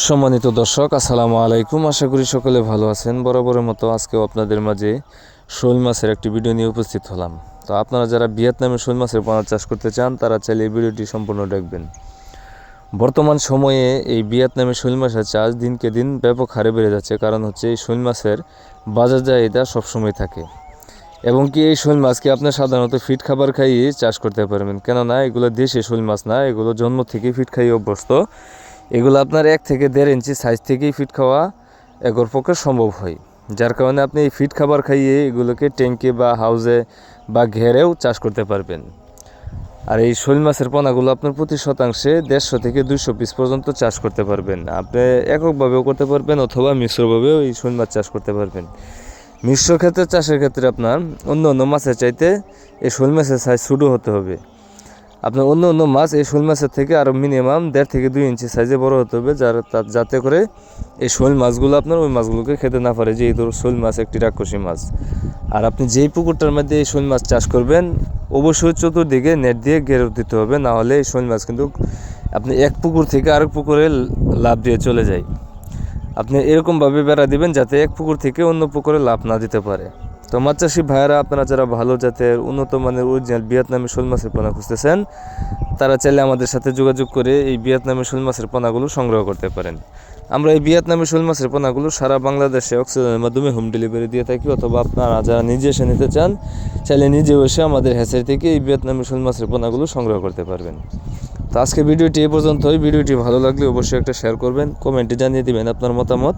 সম্মানিত দর্শক, আসসালামু আলাইকুম। আশা করি সকলে ভালো আছেন। বরাবরের মতো আজকেও আপনাদের মাঝে শোল মাছের একটি ভিডিও নিয়ে উপস্থিত হলাম। তো আপনারা যারা ভিয়েতনামে শোল মাছের পোনা চাষ করতে চান তারা চাইলে এই ভিডিওটি সম্পূর্ণ দেখবেন। বর্তমান সময়ে এই ভিয়েতনামে শোল মাছের চাষ দিনকে দিন ব্যাপক হারে বেড়ে যাচ্ছে। কারণ হচ্ছে এই শোল মাছের বাজার চাহিদা সবসময় থাকে, এবং কি এই শোল মাছকে আপনার সাধারণত ফিট খাবার খাইয়ে চাষ করতে পারবেন। কেননা এগুলো দেশি শোল মাছ না, এগুলো জন্ম থেকেই ফিট খাইয়ে অভ্যস্ত। এগুলো আপনার 1 থেকে 1.5 ইঞ্চি সাইজ থেকেই ফিট খাওয়া এগোর পক্ষে সম্ভব হয়, যার কারণে আপনি এই ফিট খাবার খাইয়ে এগুলোকে ট্যাঙ্কে বা হাউজে বা ঘেরেও চাষ করতে পারবেন। আর এই শোল মাছের পোনাগুলো আপনার প্রতি শতাংশে 150 থেকে 200 পিস পর্যন্ত চাষ করতে পারবেন। আপনি এককভাবেও করতে পারবেন অথবা মিশ্রভাবেও এই শোল মাছ চাষ করতে পারবেন। মিশ্র ক্ষেত্রে চাষের ক্ষেত্রে আপনার অন্য মাছের চাইতে এই শোল মাছের সাইজ ছোটো হতে হবে। আপনার অন্য মাছ এই শোল মাছের থেকে আরও মিনিমাম 1.5 থেকে 2 ইঞ্চি সাইজে বড় হতে হবে, যাতে করে এই শোল মাছগুলো আপনার ওই মাছগুলোকে খেতে না পারে। যেহেতু শোল মাছ একটি রাক্ষসী মাছ। আর আপনি যেই পুকুরটার মধ্যে এই শোল মাছ চাষ করবেন অবশ্যই চতুর্দিকে নেট দিয়ে ঘেরে দিতে হবে, না হলে এই শোল মাছ কিন্তু আপনি এক পুকুর থেকে আরেক পুকুরে লাফ দিয়ে চলে যায়। আপনি এরকমভাবে বেড়া দিবেন যাতে এক পুকুর থেকে অন্য পুকুরে লাফ না দিতে পারে। তো মাছ চাষি ভাইয়েরা, আপনারা যারা ভালো জাতের উন্নত মানের অরিজিনাল ভিয়েতনামি শোল মাছের পোনা খুঁজতেছেন তারা চাইলে আমাদের সাথে যোগাযোগ করে এই ভিয়েতনামি শোল মাছের পোনাগুলো সংগ্রহ করতে পারেন। আমরা এই ভিয়েতনামি শোল মাছের পোনাগুলো সারা বাংলাদেশে অক্সিজেনের মাধ্যমে হোম ডেলিভারি দিয়ে থাকি, অথবা আপনারা যারা নিজে এসে নিতে চান চাইলে নিজেও এসে আমাদের হ্যাচারি থেকে এই ভিয়েতনামি শোল মাছের পোনাগুলো সংগ্রহ করতে পারবেন। তো আজকে ভিডিওটি এই পর্যন্তই। ভিডিওটি ভালো লাগলে অবশ্যই একটা শেয়ার করবেন, কমেন্টে জানিয়ে দিবেন আপনার মতামত।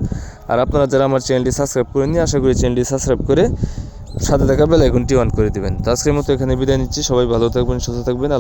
আর আপনারা যারা আমার চ্যানেলটি সাবস্ক্রাইব করেননি, আশা করি চ্যানেলটি সাবস্ক্রাইব করে সাথে থাকা বেল আইকনটি অন করে দিবেন। তো আজকের মতো এখানে বিদায় নিচ্ছি। সবাই ভালো থাকবেন, সুস্থ থাকবেন।